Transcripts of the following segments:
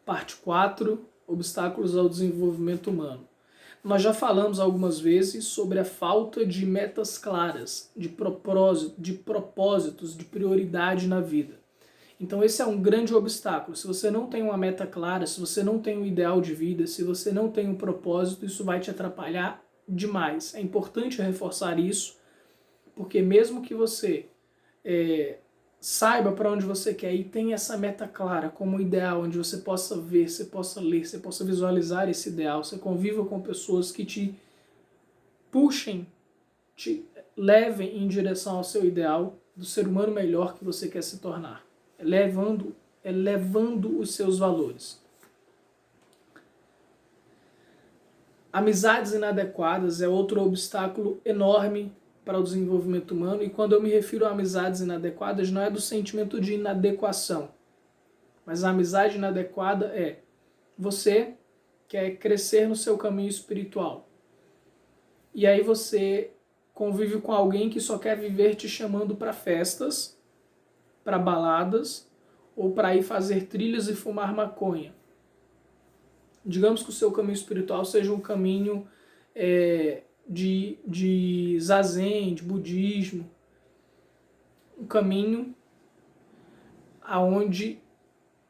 Parte 4, obstáculos ao desenvolvimento humano. Nós já falamos algumas vezes sobre a falta de metas claras, de propósitos, de prioridade na vida. Então esse é um grande obstáculo. Se você não tem uma meta clara, se você não tem um ideal de vida, se você não tem um propósito, isso vai te atrapalhar demais. É importante reforçar isso, porque mesmo que você saiba para onde você quer ir, tenha essa meta clara como ideal, onde você possa ver, você possa ler, você possa visualizar esse ideal, você conviva com pessoas que te puxem, te levem em direção ao seu ideal do ser humano melhor que você quer se tornar, elevando os seus valores. Amizades inadequadas é outro obstáculo enorme para o desenvolvimento humano, e quando eu me refiro a amizades inadequadas, não é do sentimento de inadequação, mas a amizade inadequada é você quer crescer no seu caminho espiritual, e aí você convive com alguém que só quer viver te chamando para festas, para baladas, ou para ir fazer trilhas e fumar maconha. Digamos que o seu caminho espiritual seja um caminho de zazen, de budismo, um caminho aonde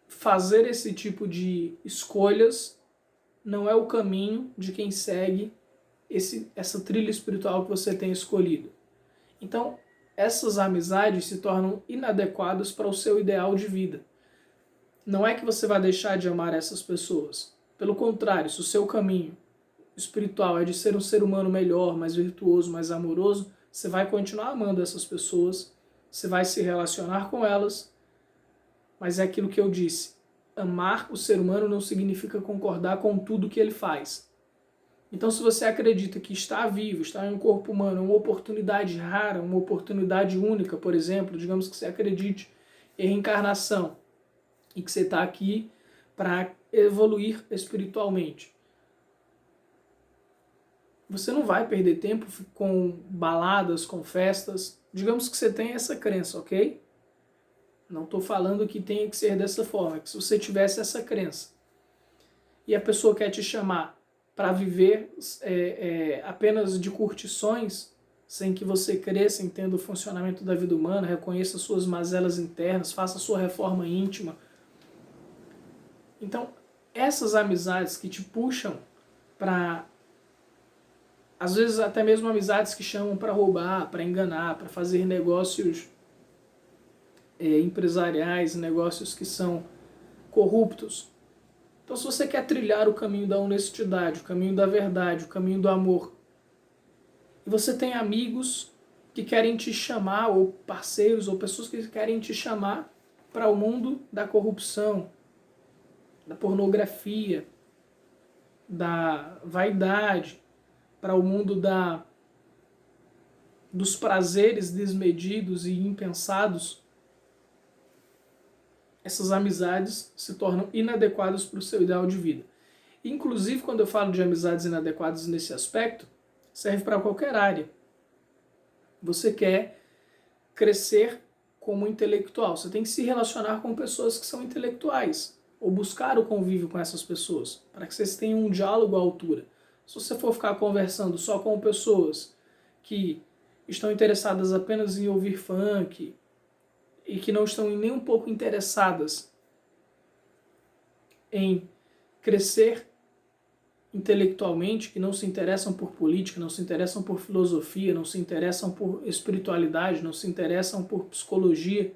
fazer esse tipo de escolhas não é o caminho de quem segue essa trilha espiritual que você tem escolhido. Então, essas amizades se tornam inadequadas para o seu ideal de vida. Não é que você vai deixar de amar essas pessoas. Pelo contrário, se o seu caminho espiritual é de ser um ser humano melhor, mais virtuoso, mais amoroso, você vai continuar amando essas pessoas, você vai se relacionar com elas, mas é aquilo que eu disse. Amar o ser humano não significa concordar com tudo que ele faz. Então, se você acredita que estar vivo, estar em um corpo humano é uma oportunidade rara, uma oportunidade única, por exemplo, digamos que você acredite em reencarnação e que você está aqui para evoluir espiritualmente, você não vai perder tempo com baladas, com festas. Digamos que você tem essa crença, ok? Não estou falando que tenha que ser dessa forma, é que se você tivesse essa crença e a pessoa quer te chamar para viver apenas de curtições, sem que você cresça, entenda o funcionamento da vida humana, reconheça suas mazelas internas, faça sua reforma íntima. Então, essas amizades que te puxam para, às vezes até mesmo amizades que chamam para roubar, para enganar, para fazer negócios empresariais, negócios que são corruptos. Então, se você quer trilhar o caminho da honestidade, o caminho da verdade, o caminho do amor, e você tem amigos que querem te chamar, ou parceiros, ou pessoas que querem te chamar para o mundo da corrupção, da pornografia, da vaidade, para o mundo dos prazeres desmedidos e impensados, essas amizades se tornam inadequadas para o seu ideal de vida. Inclusive, quando eu falo de amizades inadequadas nesse aspecto, serve para qualquer área. Você quer crescer como intelectual, você tem que se relacionar com pessoas que são intelectuais, ou buscar o convívio com essas pessoas, para que vocês tenham um diálogo à altura. Se você for ficar conversando só com pessoas que estão interessadas apenas em ouvir funk, e que não estão nem um pouco interessadas em crescer intelectualmente, que não se interessam por política, não se interessam por filosofia, não se interessam por espiritualidade, não se interessam por psicologia,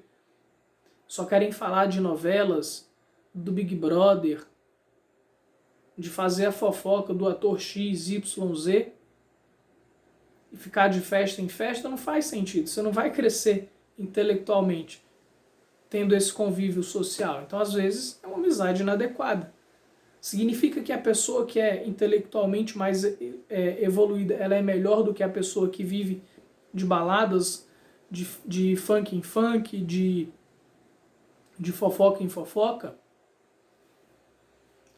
só querem falar de novelas, do Big Brother, de fazer a fofoca do ator X, Y, Z, e ficar de festa em festa, não faz sentido. Você não vai crescer intelectualmente tendo esse convívio social. Então, às vezes, é uma amizade inadequada. Significa que a pessoa que é intelectualmente mais evoluída, ela é melhor do que a pessoa que vive de baladas, de funk em funk, de fofoca em fofoca?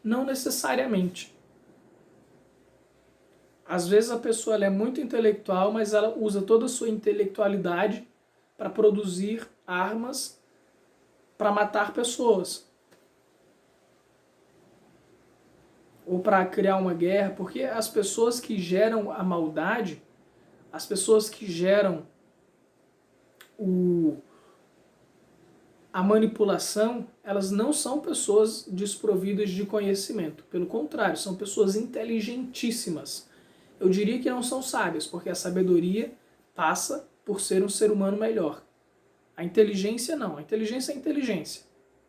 Não necessariamente. Às vezes a pessoa ela é muito intelectual, mas ela usa toda a sua intelectualidade para produzir armas para matar pessoas. ou para criar uma guerra, porque as pessoas que geram a maldade, as pessoas que geram a manipulação, elas não são pessoas desprovidas de conhecimento. Pelo contrário, são pessoas inteligentíssimas. Eu diria que não são sábias, porque a sabedoria passa por ser um ser humano melhor. A inteligência não. A inteligência é inteligência.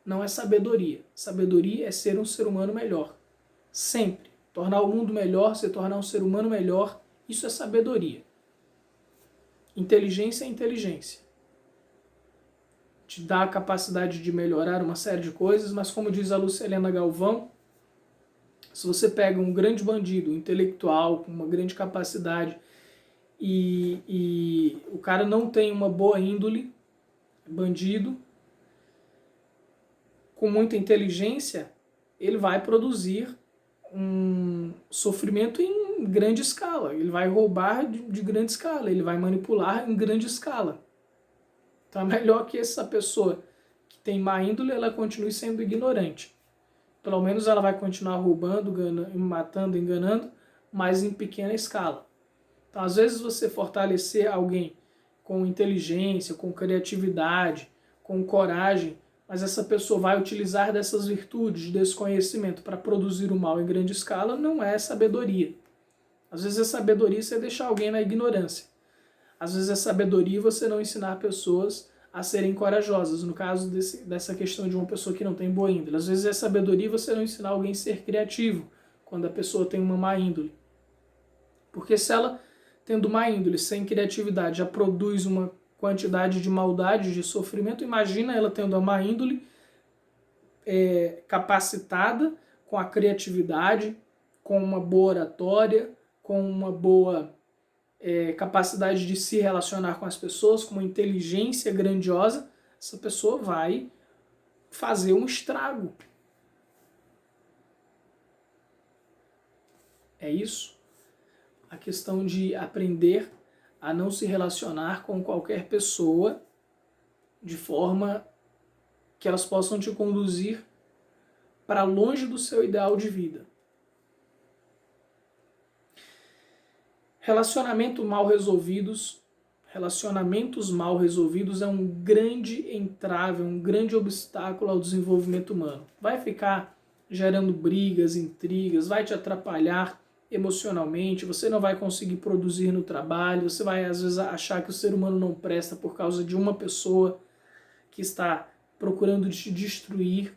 Não é sabedoria. Sabedoria é ser um ser humano melhor. Sempre. Tornar o mundo melhor, se tornar um ser humano melhor, isso é sabedoria. Inteligência é inteligência. Te dá a capacidade de melhorar uma série de coisas, mas como diz a Lucilena Galvão, se você pega um grande bandido, um intelectual, com uma grande capacidade, e o cara não tem uma boa índole, bandido, com muita inteligência, ele vai produzir um sofrimento em grande escala, ele vai roubar de grande escala, ele vai manipular em grande escala. Então é melhor que essa pessoa que tem má índole, ela continue sendo ignorante. Pelo menos ela vai continuar roubando, matando, enganando, mas em pequena escala. Então, às vezes você fortalecer alguém com inteligência, com criatividade, com coragem, mas essa pessoa vai utilizar dessas virtudes, desse conhecimento para produzir o mal em grande escala, não é sabedoria. Às vezes é sabedoria você deixar alguém na ignorância. Às vezes é sabedoria você não ensinar pessoas a serem corajosas, no caso dessa questão de uma pessoa que não tem boa índole. Às vezes é sabedoria você não ensinar alguém a ser criativo, quando a pessoa tem uma má índole. Porque se ela, tendo má índole, sem criatividade, já produz uma quantidade de maldade, de sofrimento, imagina ela tendo a má índole capacitada, com a criatividade, com uma boa oratória, com uma boa capacidade de se relacionar com as pessoas, com uma inteligência grandiosa, essa pessoa vai fazer um estrago. É isso. A questão de aprender a não se relacionar com qualquer pessoa de forma que elas possam te conduzir para longe do seu ideal de vida. Relacionamentos mal resolvidos é um grande entrave, um grande obstáculo ao desenvolvimento humano. Vai ficar gerando brigas, intrigas, vai te atrapalhar emocionalmente, você não vai conseguir produzir no trabalho, você vai às vezes achar que o ser humano não presta por causa de uma pessoa que está procurando te destruir.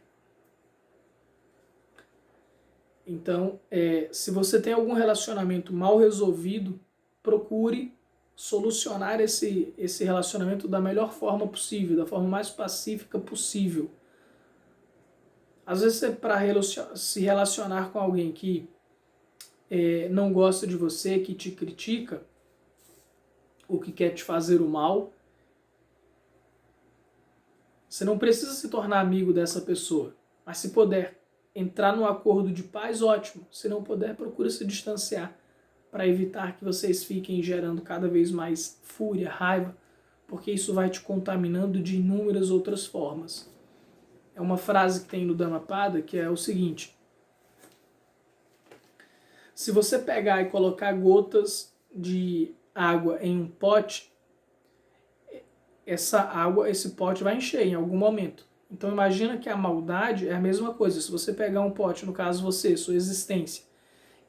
Então, se você tem algum relacionamento mal resolvido, procure solucionar esse relacionamento da melhor forma possível, da forma mais pacífica possível. Às vezes, para se relacionar com alguém que não gosta de você, que te critica, ou que quer te fazer o mal, você não precisa se tornar amigo dessa pessoa, mas se puder entrar num acordo de paz, ótimo. Se não puder, procura se distanciar para evitar que vocês fiquem gerando cada vez mais fúria, raiva, porque isso vai te contaminando de inúmeras outras formas. É uma frase que tem no Dhammapada que é o seguinte: se você pegar e colocar gotas de água em um pote, esse pote vai encher em algum momento. Então imagina que a maldade é a mesma coisa. Se você pegar um pote, no caso você, sua existência,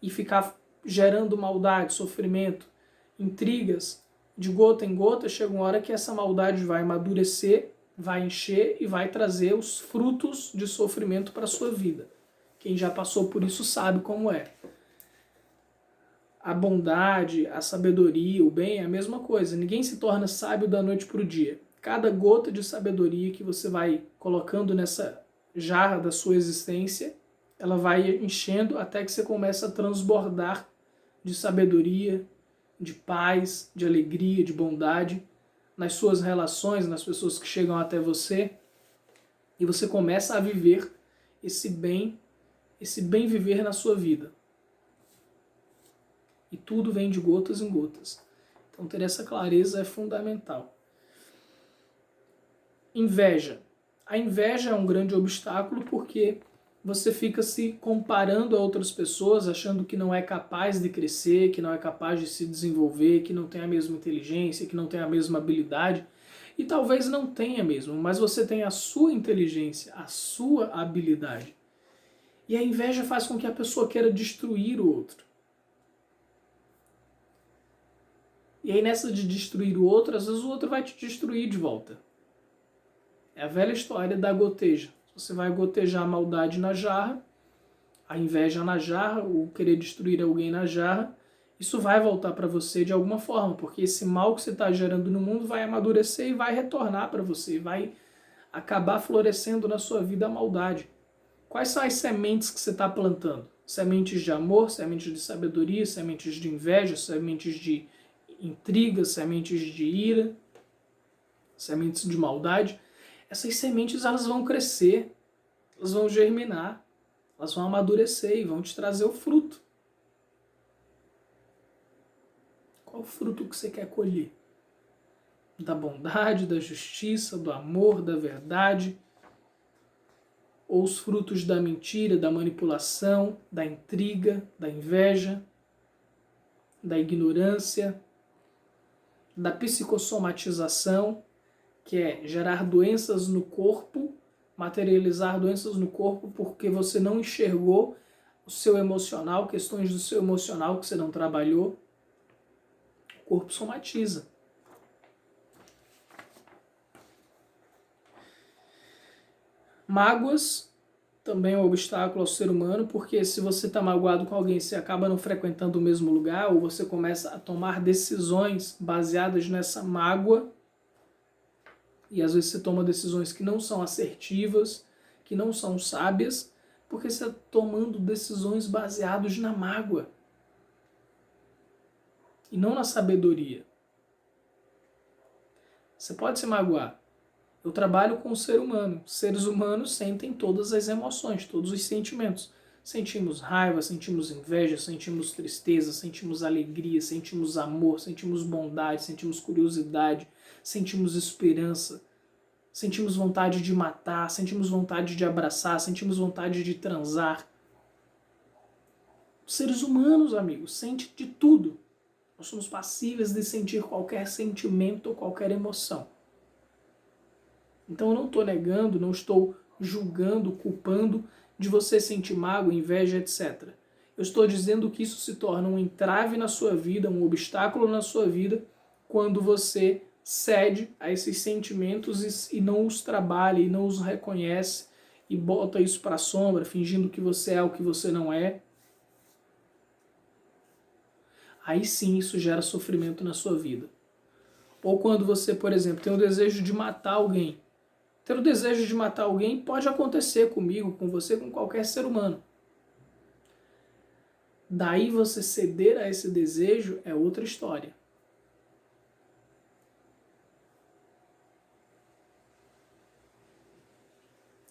e ficar gerando maldade, sofrimento, intrigas, de gota em gota, chega uma hora que essa maldade vai amadurecer, vai encher e vai trazer os frutos de sofrimento para a sua vida. Quem já passou por isso sabe como é. A bondade, a sabedoria, o bem é a mesma coisa. Ninguém se torna sábio da noite para o dia. Cada gota de sabedoria que você vai colocando nessa jarra da sua existência, ela vai enchendo até que você começa a transbordar de sabedoria, de paz, de alegria, de bondade nas suas relações, nas pessoas que chegam até você, e você começa a viver esse bem viver na sua vida. E tudo vem de gotas em gotas. Então ter essa clareza é fundamental. Inveja. A inveja é um grande obstáculo porque você fica se comparando a outras pessoas, achando que não é capaz de crescer, que não é capaz de se desenvolver, que não tem a mesma inteligência, que não tem a mesma habilidade. E talvez não tenha mesmo, mas você tem a sua inteligência, a sua habilidade. E a inveja faz com que a pessoa queira destruir o outro. E aí nessa de destruir o outro, às vezes o outro vai te destruir de volta. É a velha história da goteja. Você vai gotejar a maldade na jarra, a inveja na jarra, o querer destruir alguém na jarra, isso vai voltar para você de alguma forma, porque esse mal que você está gerando no mundo vai amadurecer e vai retornar para você, vai acabar florescendo na sua vida a maldade. Quais são as sementes que você está plantando? Sementes de amor, sementes de sabedoria, sementes de inveja, sementes de intriga, sementes de ira, sementes de maldade. Essas sementes elas vão crescer, elas vão germinar, elas vão amadurecer e vão te trazer o fruto. Qual o fruto que você quer colher? Da bondade, da justiça, do amor, da verdade? Ou os frutos da mentira, da manipulação, da intriga, da inveja, da ignorância, da psicossomatização, que é gerar doenças no corpo, materializar doenças no corpo porque você não enxergou o seu emocional, questões do seu emocional que você não trabalhou. O corpo somatiza. Mágoas também é um obstáculo ao ser humano, porque se você está magoado com alguém, você acaba não frequentando o mesmo lugar, ou você começa a tomar decisões baseadas nessa mágoa, e às vezes você toma decisões que não são assertivas, que não são sábias, porque você está tomando decisões baseadas na mágoa e não na sabedoria. Você pode se magoar. Eu trabalho com o ser humano. Seres humanos sentem todas as emoções, todos os sentimentos. Sentimos raiva, sentimos inveja, sentimos tristeza, sentimos alegria, sentimos amor, sentimos bondade, sentimos curiosidade, sentimos esperança, sentimos vontade de matar, sentimos vontade de abraçar, sentimos vontade de transar. Os seres humanos, amigos, sentem de tudo. Nós somos passíveis de sentir qualquer sentimento ou qualquer emoção. Então eu não estou negando, não estou julgando, culpando de você sentir mágoa, inveja, etc. Eu estou dizendo que isso se torna um entrave na sua vida, um obstáculo na sua vida, quando você cede a esses sentimentos e não os trabalha, e não os reconhece, e bota isso para a sombra, fingindo que você é o que você não é. Aí sim isso gera sofrimento na sua vida. Ou quando você, por exemplo, tem o desejo de matar alguém. Ter o desejo de matar alguém pode acontecer comigo, com você, com qualquer ser humano. Daí você ceder a esse desejo é outra história.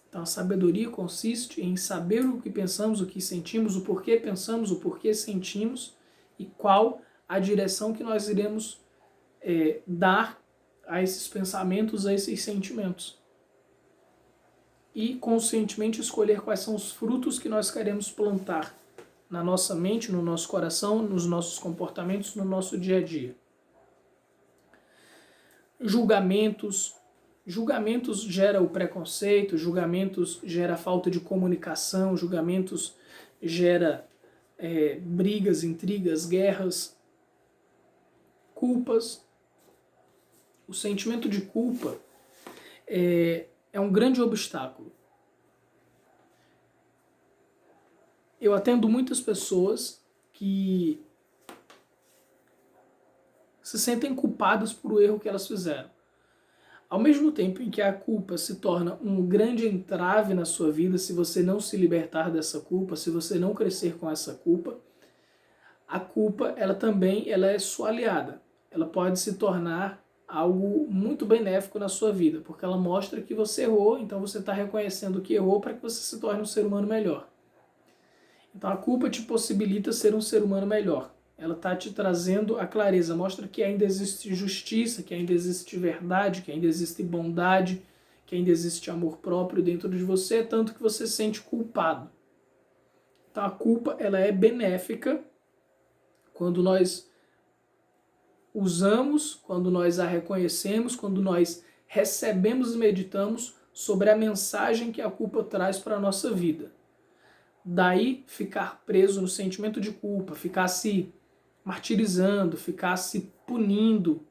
Então a sabedoria consiste em saber o que pensamos, o que sentimos, o porquê pensamos, o porquê sentimos e qual a direção que nós iremos dar a esses pensamentos, a esses sentimentos. E conscientemente escolher quais são os frutos que nós queremos plantar na nossa mente, no nosso coração, nos nossos comportamentos, no nosso dia a dia. Julgamentos. Julgamentos gera o preconceito, julgamentos gera a falta de comunicação, julgamentos gera brigas, intrigas, guerras, culpas. O sentimento de culpa é um grande obstáculo. Eu atendo muitas pessoas que se sentem culpadas por o erro que elas fizeram. Ao mesmo tempo em que a culpa se torna um grande entrave na sua vida, se você não se libertar dessa culpa, se você não crescer com essa culpa, a culpa ela é sua aliada. Ela pode se tornar algo muito benéfico na sua vida, porque ela mostra que você errou, então você está reconhecendo que errou para que você se torne um ser humano melhor. Então a culpa te possibilita ser um ser humano melhor. Ela está te trazendo a clareza, mostra que ainda existe justiça, que ainda existe verdade, que ainda existe bondade, que ainda existe amor próprio dentro de você, tanto que você se sente culpado. Então a culpa, ela é benéfica quando nós usamos, quando nós a reconhecemos, quando nós recebemos e meditamos sobre a mensagem que a culpa traz para a nossa vida. Daí ficar preso no sentimento de culpa, ficar se martirizando, ficar se punindo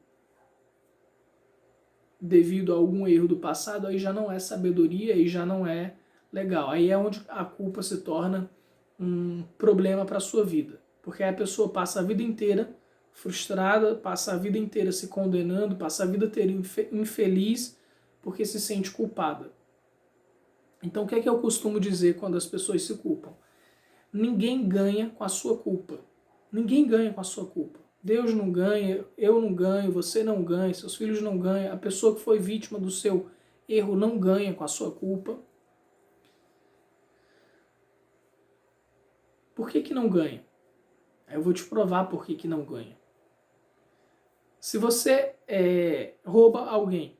devido a algum erro do passado, aí já não é sabedoria e já não é legal. Aí é onde a culpa se torna um problema para a sua vida. Porque aí a pessoa passa a vida inteira frustrada, passa a vida inteira se condenando, passa a vida inteira infeliz porque se sente culpada. Então o que é que eu costumo dizer quando as pessoas se culpam? Ninguém ganha com a sua culpa. Ninguém ganha com a sua culpa. Deus não ganha, eu não ganho, você não ganha, seus filhos não ganham, a pessoa que foi vítima do seu erro não ganha com a sua culpa. Por que não ganha? Eu vou te provar por que não ganha. Se você rouba alguém,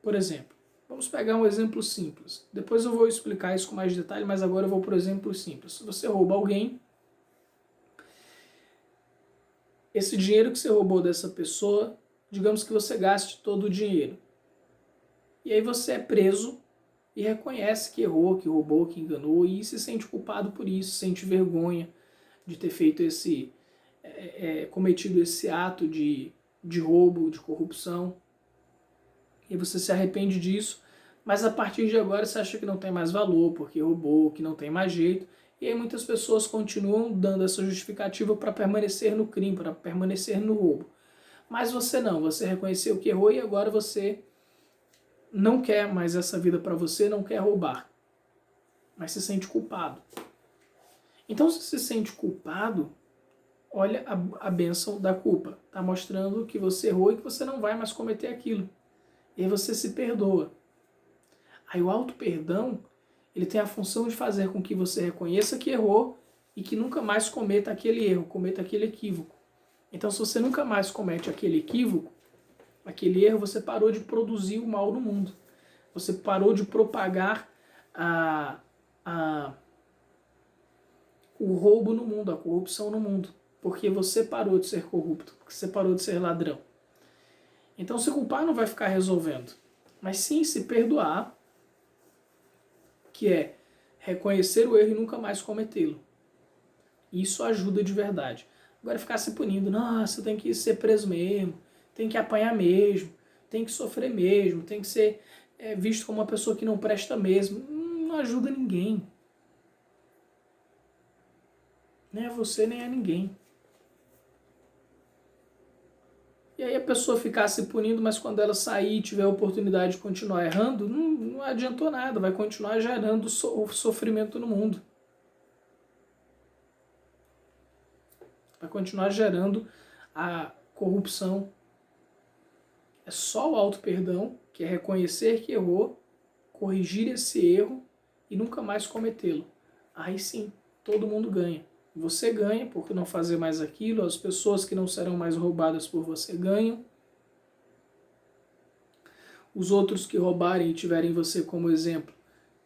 por exemplo, vamos pegar um exemplo simples. Depois eu vou explicar isso com mais detalhe, mas agora eu vou para o exemplo simples. Se você rouba alguém, esse dinheiro que você roubou dessa pessoa, digamos que você gaste todo o dinheiro. E aí você é preso e reconhece que errou, que roubou, que enganou e se sente culpado por isso, sente vergonha de ter feito cometido esse ato de roubo, de corrupção. E você se arrepende disso, mas a partir de agora você acha que não tem mais valor, porque roubou, que não tem mais jeito. E aí muitas pessoas continuam dando essa justificativa para permanecer no crime, para permanecer no roubo. Mas você não, você reconheceu que errou e agora você não quer mais essa vida para você, não quer roubar. Mas se sente culpado. Então se se sente culpado, olha a bênção da culpa. Está mostrando que você errou e que você não vai mais cometer aquilo. E aí você se perdoa. Aí o auto-perdão, ele tem a função de fazer com que você reconheça que errou e que nunca mais cometa aquele erro, cometa aquele equívoco. Então, se você nunca mais comete aquele equívoco, aquele erro, você parou de produzir o mal no mundo. Você parou de propagar o roubo no mundo, a corrupção no mundo. Porque você parou de ser corrupto, porque você parou de ser ladrão. Então, se culpar não vai ficar resolvendo. Mas sim se perdoar, que é reconhecer o erro e nunca mais cometê-lo. Isso ajuda de verdade. Agora ficar se punindo, nossa, tem que ser preso mesmo, tem que apanhar mesmo, tem que sofrer mesmo, tem que ser visto como uma pessoa que não presta mesmo, não ajuda ninguém. Nem é você, nem é ninguém. E aí a pessoa ficar se punindo, mas quando ela sair e tiver a oportunidade de continuar errando, não adiantou nada, vai continuar gerando sofrimento no mundo. Vai continuar gerando a corrupção. É só o auto-perdão, que é reconhecer que errou, corrigir esse erro e nunca mais cometê-lo. Aí sim, todo mundo ganha. Você ganha por não fazer mais aquilo, as pessoas que não serão mais roubadas por você ganham. Os outros que roubarem e tiverem você como exemplo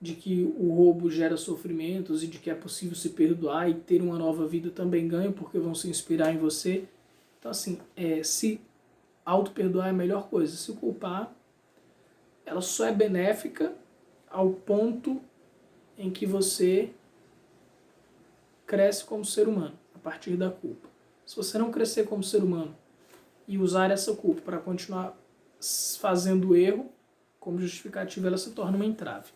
de que o roubo gera sofrimentos e de que é possível se perdoar e ter uma nova vida também ganham, porque vão se inspirar em você. Então assim, se auto-perdoar é a melhor coisa. Se culpar, ela só é benéfica ao ponto em que você cresce como ser humano, a partir da culpa. Se você não crescer como ser humano e usar essa culpa para continuar fazendo o erro, como justificativa, ela se torna uma entrave.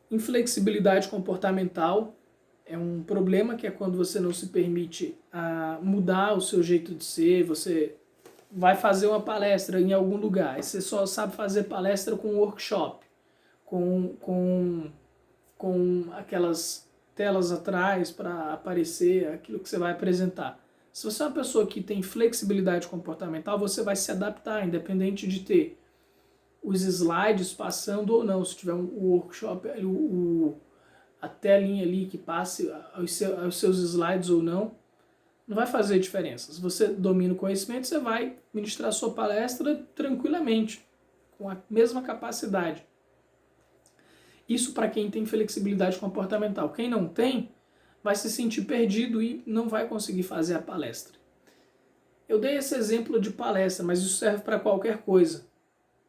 Inflexibilidade comportamental é um problema que é quando você não se permite mudar o seu jeito de ser. Você vai fazer uma palestra em algum lugar e você só sabe fazer palestra com workshop, com aquelas telas atrás para aparecer aquilo que você vai apresentar. Se você é uma pessoa que tem flexibilidade comportamental, você vai se adaptar, independente de ter os slides passando ou não. Se tiver um workshop, a telinha ali que passe aos seus slides ou não, Não vai fazer diferença. Se você domina o conhecimento, você vai ministrar sua palestra tranquilamente, com a mesma capacidade. Isso para quem tem flexibilidade comportamental. Quem não tem, vai se sentir perdido e não vai conseguir fazer a palestra. Eu dei esse exemplo de palestra, mas isso serve para qualquer coisa.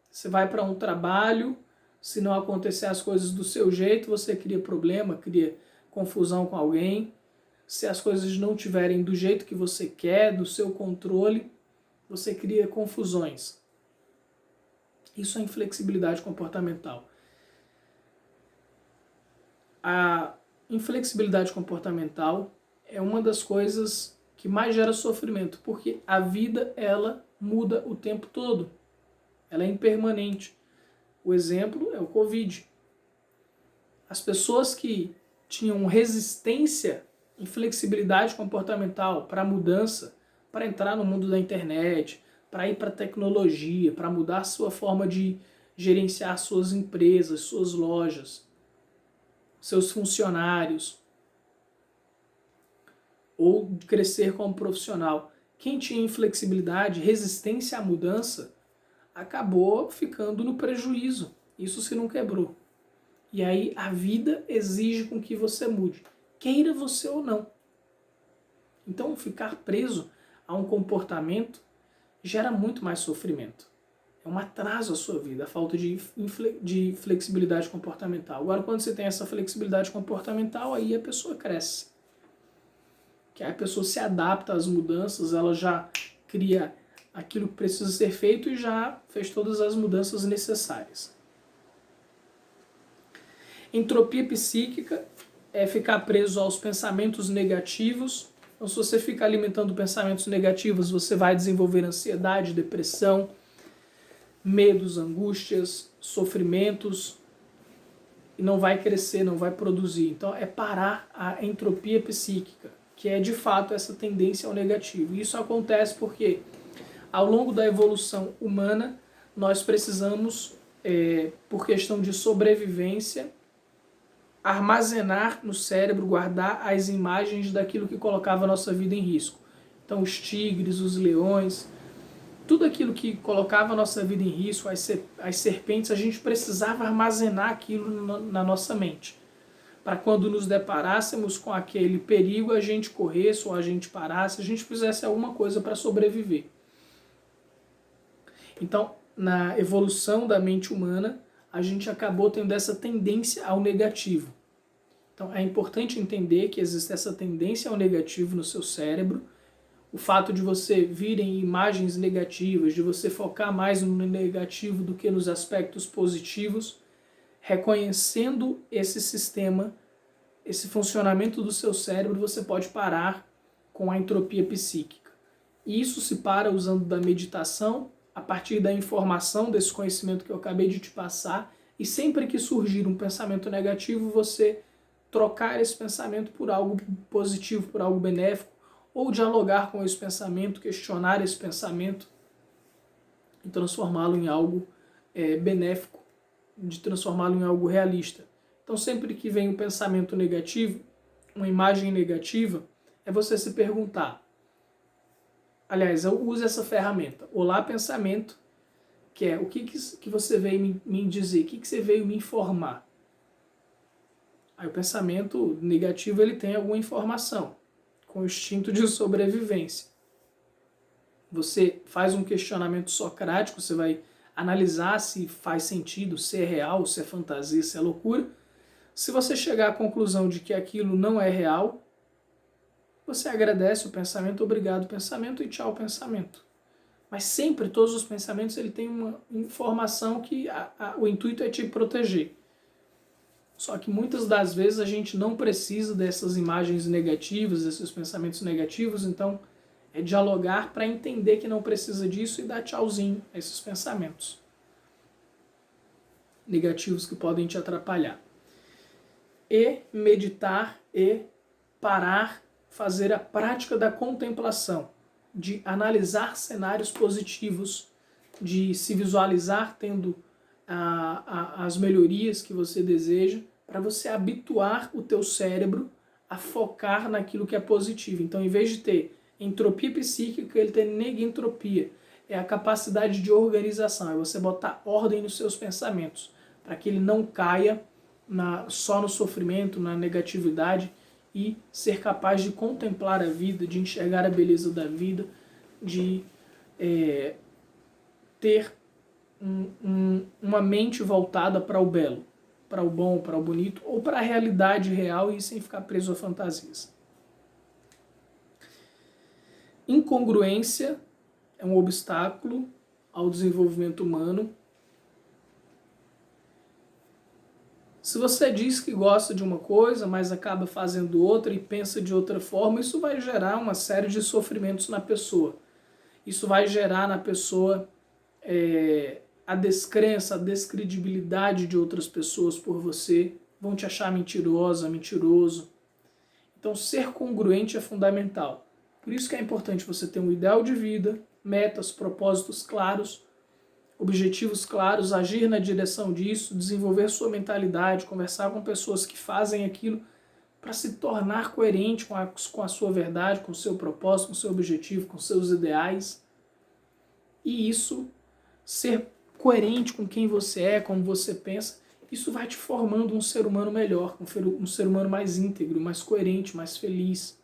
Você vai para um trabalho, se não acontecer as coisas do seu jeito, você cria problema, cria confusão com alguém. Se as coisas não estiverem do jeito que você quer, do seu controle, você cria confusões. Isso é inflexibilidade comportamental. A inflexibilidade comportamental é uma das coisas que mais gera sofrimento, porque a vida, ela muda o tempo todo. Ela é impermanente. O exemplo é o Covid. As pessoas que tinham resistência, inflexibilidade comportamental para mudança, para entrar no mundo da internet, para ir para a tecnologia, para mudar a sua forma de gerenciar suas empresas, suas lojas, seus funcionários, ou crescer como profissional. Quem tinha inflexibilidade, resistência à mudança, acabou ficando no prejuízo. Isso se não quebrou. E aí a vida exige com que você mude, queira você ou não. Então ficar preso a um comportamento gera muito mais sofrimento. É um atraso à sua vida, a falta de flexibilidade comportamental. Agora, quando você tem essa flexibilidade comportamental, aí a pessoa cresce. Que aí a pessoa se adapta às mudanças, ela já cria aquilo que precisa ser feito e já fez todas as mudanças necessárias. Entropia psíquica é ficar preso aos pensamentos negativos. Então, se você fica alimentando pensamentos negativos, você vai desenvolver ansiedade, depressão, medos, angústias, sofrimentos, e não vai crescer, não vai produzir. Então, é parar a entropia psíquica, que é de fato essa tendência ao negativo. E isso acontece porque, ao longo da evolução humana, nós precisamos, por questão de sobrevivência, armazenar no cérebro, guardar as imagens daquilo que colocava a nossa vida em risco. Então, os tigres, os leões, tudo aquilo que colocava a nossa vida em risco, as serpentes, a gente precisava armazenar aquilo na nossa mente. Para quando nos deparássemos com aquele perigo, a gente corresse ou a gente parasse, a gente fizesse alguma coisa para sobreviver. Então, na evolução da mente humana, a gente acabou tendo essa tendência ao negativo. Então, é importante entender que existe essa tendência ao negativo no seu cérebro. O fato de você vir em imagens negativas, de você focar mais no negativo do que nos aspectos positivos, reconhecendo esse sistema, esse funcionamento do seu cérebro, você pode parar com a entropia psíquica. E isso se para usando da meditação, a partir da informação, desse conhecimento que eu acabei de te passar, e sempre que surgir um pensamento negativo, você trocar esse pensamento por algo positivo, por algo benéfico, ou dialogar com esse pensamento, questionar esse pensamento e transformá-lo em algo benéfico, de transformá-lo em algo realista. Então, sempre que vem um pensamento negativo, uma imagem negativa, é você se perguntar. Aliás, eu uso essa ferramenta, Olá Pensamento, que é o que você veio me dizer, o que você veio me informar. Aí o pensamento negativo ele tem alguma informação, com o instinto de sobrevivência. Você faz um questionamento socrático, você vai analisar se faz sentido, se é real, se é fantasia, se é loucura. Se você chegar à conclusão de que aquilo não é real, você agradece o pensamento, obrigado pensamento e tchau pensamento. Mas sempre, todos os pensamentos, ele tem uma informação que o intuito é te proteger. Só que muitas das vezes a gente não precisa dessas imagens negativas, desses pensamentos negativos, então é dialogar para entender que não precisa disso e dar tchauzinho a esses pensamentos negativos que podem te atrapalhar. E meditar e parar, fazer a prática da contemplação, de analisar cenários positivos, de se visualizar tendo as melhorias que você deseja, para você habituar o teu cérebro a focar naquilo que é positivo. Então, em vez de ter Entropia psíquica, ele tem negentropia. É a capacidade de organização, é você botar ordem nos seus pensamentos, para que ele não caia só no sofrimento, na negatividade, e ser capaz de contemplar a vida, de enxergar a beleza da vida, de ter uma mente voltada para o belo, para o bom, para o bonito, ou para a realidade real e sem ficar preso a fantasias. Incongruência é um obstáculo ao desenvolvimento humano. Se você diz que gosta de uma coisa, mas acaba fazendo outra e pensa de outra forma, isso vai gerar uma série de sofrimentos na pessoa. Isso vai gerar na pessoa a descrença, a descredibilidade de outras pessoas por você. Vão te achar mentirosa, mentiroso. Então, ser congruente é fundamental. Por isso que é importante você ter um ideal de vida, metas, propósitos claros, objetivos claros, agir na direção disso, desenvolver sua mentalidade, conversar com pessoas que fazem aquilo para se tornar coerente com a sua verdade, com o seu propósito, com o seu objetivo, com seus ideais. E isso, ser coerente com quem você é, como você pensa, isso vai te formando um ser humano melhor, um ser humano mais íntegro, mais coerente, mais feliz.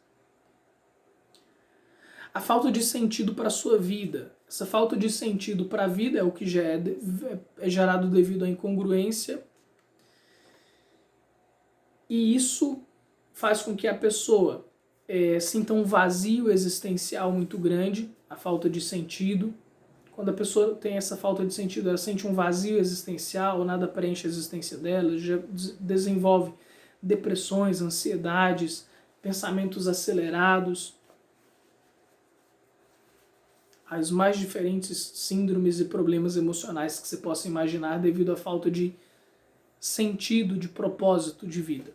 A falta de sentido para a sua vida. Essa falta de sentido para a vida é o que já é gerado devido à incongruência. E isso faz com que a pessoa sinta um vazio existencial muito grande, a falta de sentido. Quando a pessoa tem essa falta de sentido, ela sente um vazio existencial, nada preenche a existência dela, já desenvolve depressões, ansiedades, pensamentos acelerados, as mais diferentes síndromes e problemas emocionais que você possa imaginar devido à falta de sentido, de propósito de vida.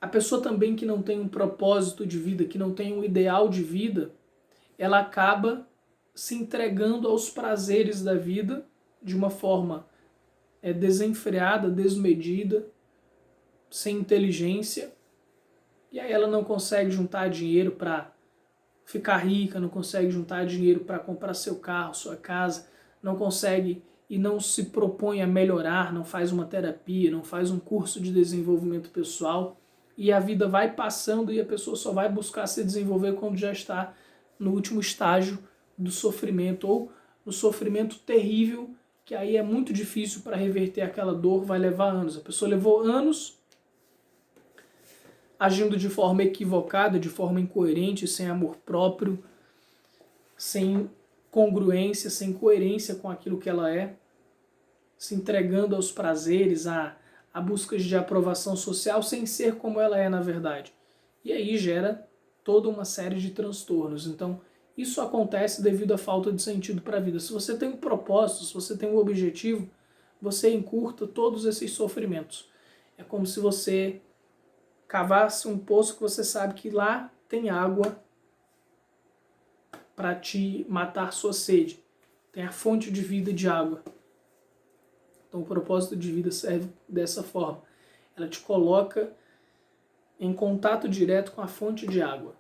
A pessoa também que não tem um propósito de vida, que não tem um ideal de vida, ela acaba se entregando aos prazeres da vida de uma forma desenfreada, desmedida, sem inteligência, e aí ela não consegue juntar dinheiro para ficar rica, não consegue juntar dinheiro para comprar seu carro, sua casa, não consegue e não se propõe a melhorar, não faz uma terapia, não faz um curso de desenvolvimento pessoal, e a vida vai passando e a pessoa só vai buscar se desenvolver quando já está no último estágio do sofrimento, ou no sofrimento terrível, que aí é muito difícil para reverter aquela dor, vai levar anos. A pessoa levou anos agindo de forma equivocada, de forma incoerente, sem amor próprio, sem congruência, sem coerência com aquilo que ela é, se entregando aos prazeres, a buscas de aprovação social, sem ser como ela é na verdade. E aí gera toda uma série de transtornos. Então, isso acontece devido à falta de sentido para a vida. Se você tem um propósito, se você tem um objetivo, você encurta todos esses sofrimentos. É como se você cavasse um poço que você sabe que lá tem água para te matar sua sede. Tem a fonte de vida de água. Então o propósito de vida serve dessa forma. Ela te coloca em contato direto com a fonte de água,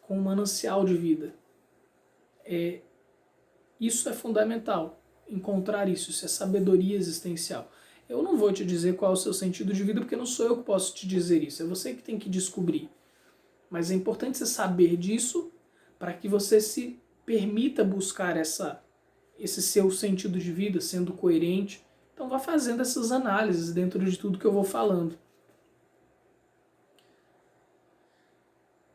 com o manancial de vida. Isso é fundamental, encontrar isso, isso é sabedoria existencial. Eu não vou te dizer qual é o seu sentido de vida, porque não sou eu que posso te dizer isso, é você que tem que descobrir. Mas é importante você saber disso para que você se permita buscar esse seu sentido de vida, sendo coerente. Então vá fazendo essas análises dentro de tudo que eu vou falando.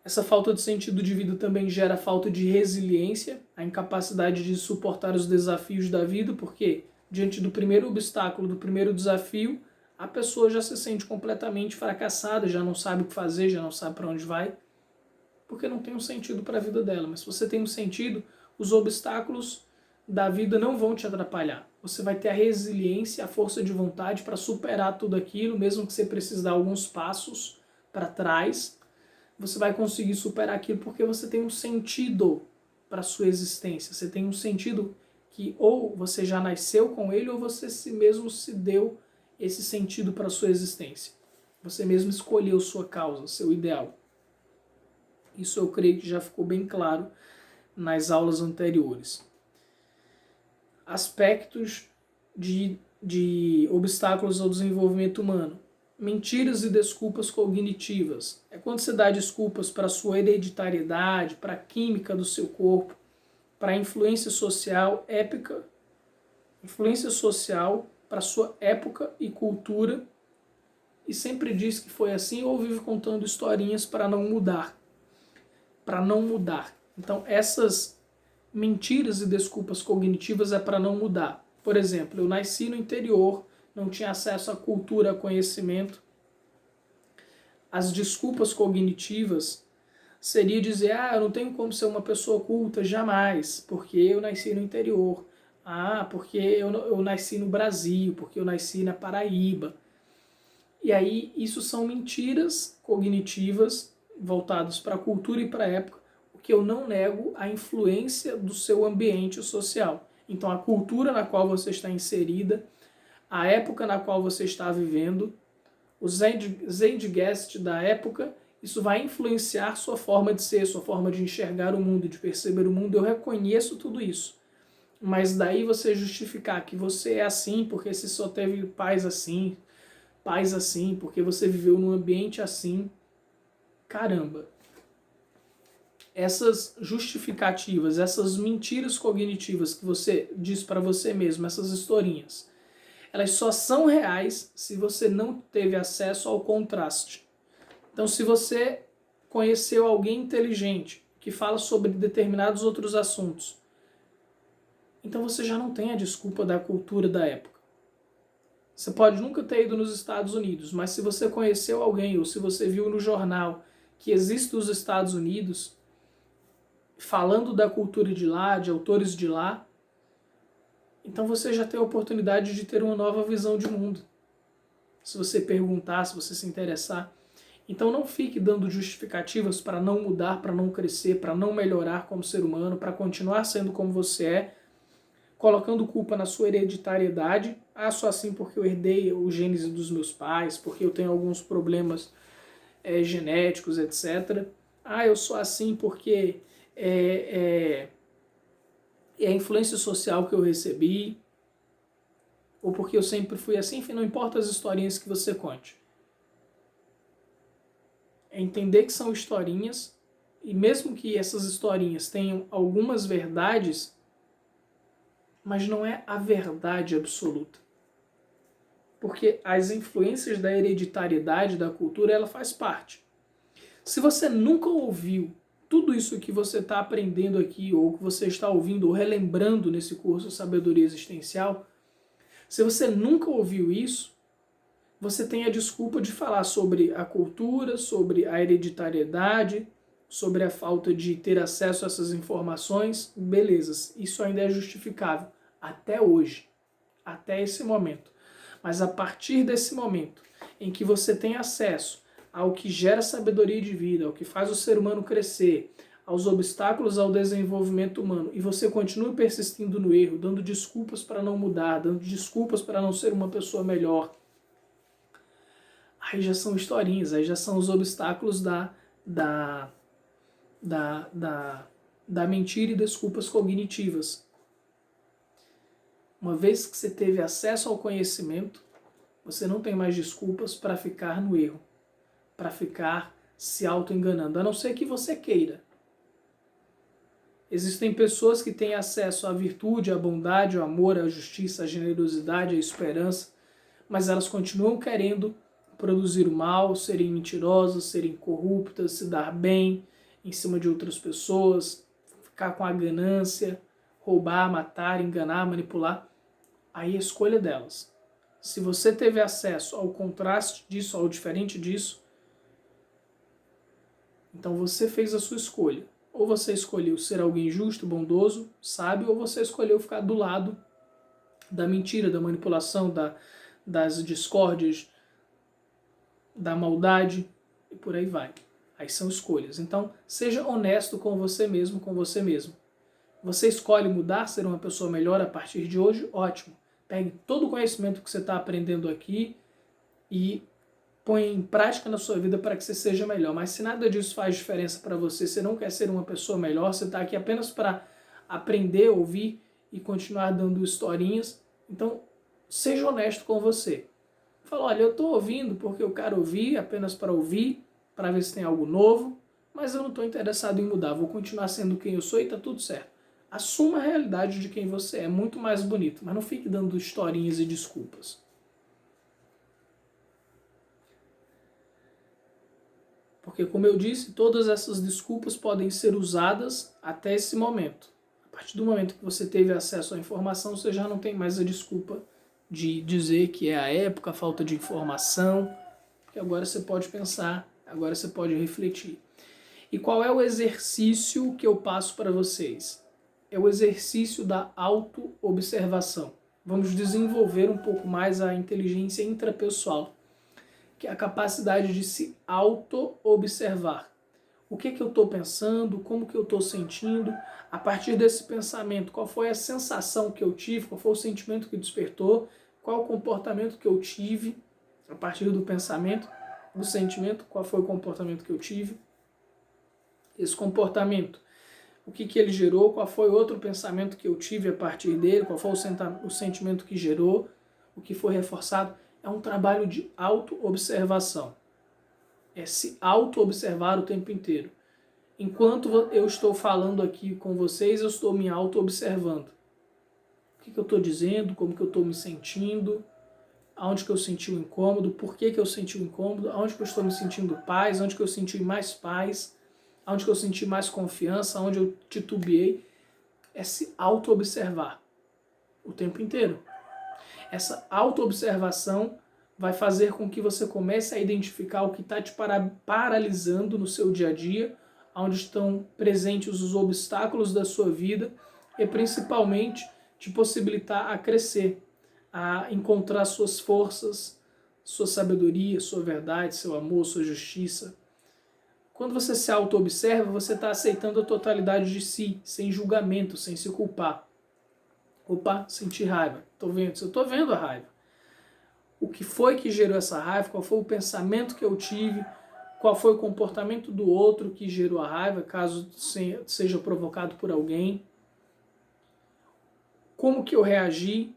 Essa falta de sentido de vida também gera falta de resiliência, a incapacidade de suportar os desafios da vida, porque diante do primeiro obstáculo, do primeiro desafio, a pessoa já se sente completamente fracassada, já não sabe o que fazer, já não sabe para onde vai, porque não tem um sentido para a vida dela. Mas se você tem um sentido, os obstáculos da vida não vão te atrapalhar. Você vai ter a resiliência, a força de vontade para superar tudo aquilo, mesmo que você precise dar alguns passos para trás, você vai conseguir superar aquilo porque você tem um sentido para a sua existência. Você tem um sentido que ou você já nasceu com ele ou você mesmo se deu esse sentido para a sua existência. Você mesmo escolheu sua causa, seu ideal. Isso eu creio que já ficou bem claro nas aulas anteriores. Aspectos de obstáculos ao desenvolvimento humano. Mentiras e desculpas cognitivas. É quando você dá desculpas para a sua hereditariedade, para a química do seu corpo, para a influência social épica, influência social para a sua época e cultura, e sempre diz que foi assim ou vive contando historinhas para não mudar. Para não mudar. Então essas mentiras e desculpas cognitivas é para não mudar. Por exemplo, eu nasci no interior, não tinha acesso à cultura, a conhecimento. As desculpas cognitivas seria dizer, eu não tenho como ser uma pessoa culta, jamais, porque eu nasci no interior. Porque eu nasci no Brasil, porque eu nasci na Paraíba. E aí, isso são mentiras cognitivas voltadas para a cultura e para a época, o que eu não nego a influência do seu ambiente social. Então, a cultura na qual você está inserida, a época na qual você está vivendo, o zeitgeist da época, isso vai influenciar sua forma de ser, sua forma de enxergar o mundo, de perceber o mundo. Eu reconheço tudo isso. Mas daí você justificar que você é assim porque você só teve pais assim, porque você viveu num ambiente assim, caramba. Essas justificativas, essas mentiras cognitivas que você diz para você mesmo, essas historinhas, elas só são reais se você não teve acesso ao contraste. Então, se você conheceu alguém inteligente que fala sobre determinados outros assuntos, então você já não tem a desculpa da cultura da época. Você pode nunca ter ido nos Estados Unidos, mas se você conheceu alguém ou se você viu no jornal que existe os Estados Unidos, falando da cultura de lá, de autores de lá, então você já tem a oportunidade de ter uma nova visão de mundo. Se você perguntar, se você se interessar. Então não fique dando justificativas para não mudar, para não crescer, para não melhorar como ser humano, para continuar sendo como você é, colocando culpa na sua hereditariedade. Sou assim porque eu herdei o gênese dos meus pais, porque eu tenho alguns problemas genéticos, etc. Eu sou assim porque é a influência social que eu recebi, ou porque eu sempre fui assim. Enfim, não importa as historinhas que você conte. É entender que são historinhas, e mesmo que essas historinhas tenham algumas verdades, mas não é a verdade absoluta. Porque as influências da hereditariedade, da cultura, ela faz parte. Se você nunca ouviu tudo isso que você está aprendendo aqui, ou que você está ouvindo, ou relembrando nesse curso Sabedoria Existencial, se você nunca ouviu isso, você tem a desculpa de falar sobre a cultura, sobre a hereditariedade, sobre a falta de ter acesso a essas informações. Beleza, isso ainda é justificável até hoje, até esse momento. Mas a partir desse momento em que você tem acesso ao que gera sabedoria de vida, ao que faz o ser humano crescer, aos obstáculos ao desenvolvimento humano, e você continua persistindo no erro, dando desculpas para não mudar, dando desculpas para não ser uma pessoa melhor, aí já são historinhas, aí já são os obstáculos da mentira e desculpas cognitivas. Uma vez que você teve acesso ao conhecimento, você não tem mais desculpas para ficar no erro, para ficar se auto-enganando, a não ser que você queira. Existem pessoas que têm acesso à virtude, à bondade, ao amor, à justiça, à generosidade, à esperança, mas elas continuam querendo produzir o mal, serem mentirosas, serem corruptas, se dar bem em cima de outras pessoas, ficar com a ganância, roubar, matar, enganar, manipular. Aí é a escolha delas. Se você teve acesso ao contraste disso, ao diferente disso, então você fez a sua escolha. Ou você escolheu ser alguém justo, bondoso, sábio, ou você escolheu ficar do lado da mentira, da manipulação, das discórdias, da maldade, e por aí vai. Aí são escolhas. Então, seja honesto com você mesmo, com você mesmo. Você escolhe mudar, ser uma pessoa melhor a partir de hoje? Ótimo. Pegue todo o conhecimento que você está aprendendo aqui e ponha em prática na sua vida para que você seja melhor. Mas se nada disso faz diferença para você, você não quer ser uma pessoa melhor, você está aqui apenas para aprender, ouvir e continuar dando historinhas, então seja honesto com você. Fala, olha, eu estou ouvindo porque eu quero ouvir, apenas para ouvir, para ver se tem algo novo, mas eu não estou interessado em mudar, vou continuar sendo quem eu sou e está tudo certo. Assuma a realidade de quem você é muito mais bonito, mas não fique dando historinhas e desculpas. Porque, como eu disse, todas essas desculpas podem ser usadas até esse momento. A partir do momento que você teve acesso à informação, você já não tem mais a desculpa de dizer que é a época, a falta de informação, porque agora você pode pensar, agora você pode refletir. E qual é o exercício que eu passo para vocês? É o exercício da auto-observação. Vamos desenvolver um pouco mais a inteligência intrapessoal, que é a capacidade de se auto-observar. O que eu estou pensando, como que eu estou sentindo, a partir desse pensamento, qual foi a sensação que eu tive, qual foi o sentimento que despertou, qual o comportamento que eu tive, a partir do pensamento, do sentimento, qual foi o comportamento que eu tive, esse comportamento, o que ele gerou, qual foi outro pensamento que eu tive a partir dele, qual foi o sentimento que gerou, o que foi reforçado. É um trabalho de auto-observação. É se auto-observar o tempo inteiro. Enquanto eu estou falando aqui com vocês, eu estou me auto-observando. O que eu estou dizendo, como que eu estou me sentindo, aonde que eu senti o incômodo, por que eu senti o incômodo, aonde que eu estou me sentindo paz, aonde que eu senti mais paz, aonde que eu senti mais confiança, aonde eu titubeei. É se auto-observar o tempo inteiro. Essa auto-observação vai fazer com que você comece a identificar o que está te paralisando no seu dia a dia, onde estão presentes os obstáculos da sua vida e principalmente te possibilitar a crescer, a encontrar suas forças, sua sabedoria, sua verdade, seu amor, sua justiça. Quando você se auto-observa, você está aceitando a totalidade de si, sem julgamento, sem se culpar. Opa, senti raiva. Estou vendo isso, eu estou vendo a raiva. O que foi que gerou essa raiva? Qual foi o pensamento que eu tive? Qual foi o comportamento do outro que gerou a raiva, caso seja provocado por alguém? Como que eu reagi?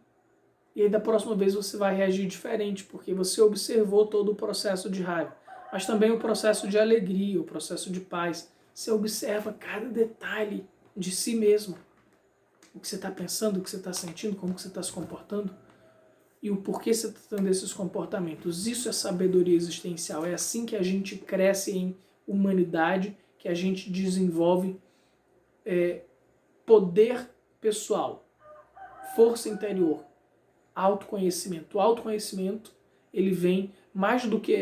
E aí da próxima vez você vai reagir diferente, porque você observou todo o processo de raiva. Mas também o processo de alegria, o processo de paz. Você observa cada detalhe de si mesmo. O que você está pensando, o que você está sentindo, como que você está se comportando e o porquê você está tendo esses comportamentos. Isso é sabedoria existencial. É assim que a gente cresce em humanidade, que a gente desenvolve poder pessoal, força interior, autoconhecimento. O autoconhecimento, ele vem mais do que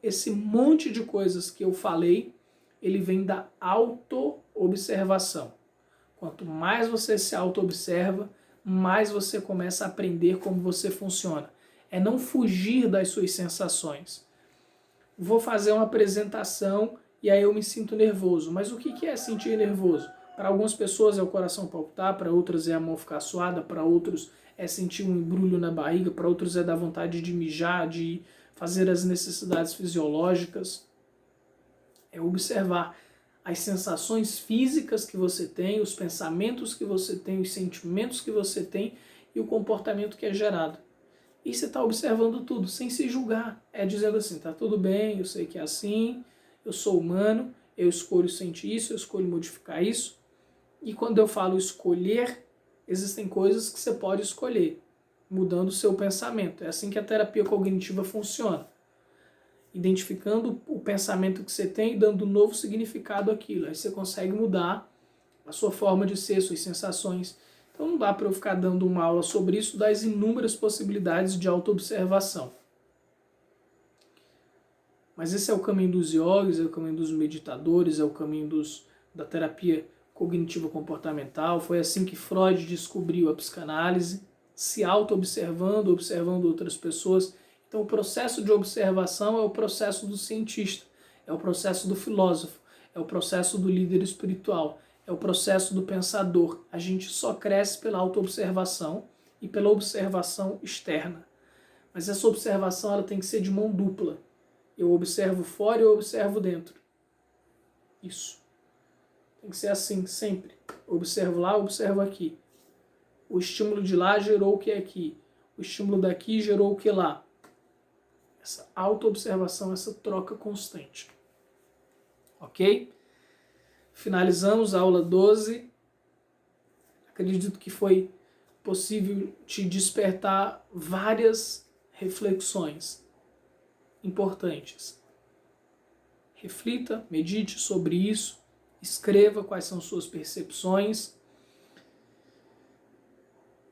esse monte de coisas que eu falei, ele vem da auto-observação. Quanto mais você se auto-observa, mais você começa a aprender como você funciona. É não fugir das suas sensações. Vou fazer uma apresentação e aí eu me sinto nervoso. Mas o que é sentir nervoso? Para algumas pessoas é o coração palpitar, para outras é a mão ficar suada, para outros é sentir um embrulho na barriga, para outros é dar vontade de mijar, de fazer as necessidades fisiológicas. É observar as sensações físicas que você tem, os pensamentos que você tem, os sentimentos que você tem e o comportamento que é gerado. E você está observando tudo, sem se julgar. É dizendo assim, tá tudo bem, eu sei que é assim, eu sou humano, eu escolho sentir isso, eu escolho modificar isso. E quando eu falo escolher, existem coisas que você pode escolher, mudando o seu pensamento. É assim que a terapia cognitiva funciona. Identificando o pensamento que você tem e dando um novo significado àquilo. Aí você consegue mudar a sua forma de ser, suas sensações. Então não dá para eu ficar dando uma aula sobre isso, das inúmeras possibilidades de autoobservação. Mas esse é o caminho dos yogis, é o caminho dos meditadores, é o caminho da terapia cognitiva comportamental. Foi assim que Freud descobriu a psicanálise, se auto-observando, observando outras pessoas. Então o processo de observação é o processo do cientista, é o processo do filósofo, é o processo do líder espiritual, é o processo do pensador. A gente só cresce pela auto-observação e pela observação externa. Mas essa observação ela tem que ser de mão dupla. Eu observo fora e eu observo dentro. Isso. Tem que ser assim, sempre. Observo lá, observo aqui. O estímulo de lá gerou o que é aqui. O estímulo daqui gerou o que lá. Essa auto-observação, essa troca constante. Ok? Finalizamos a aula 12. Acredito que foi possível te despertar várias reflexões importantes. Reflita, medite sobre isso, escreva quais são suas percepções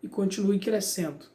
e continue crescendo.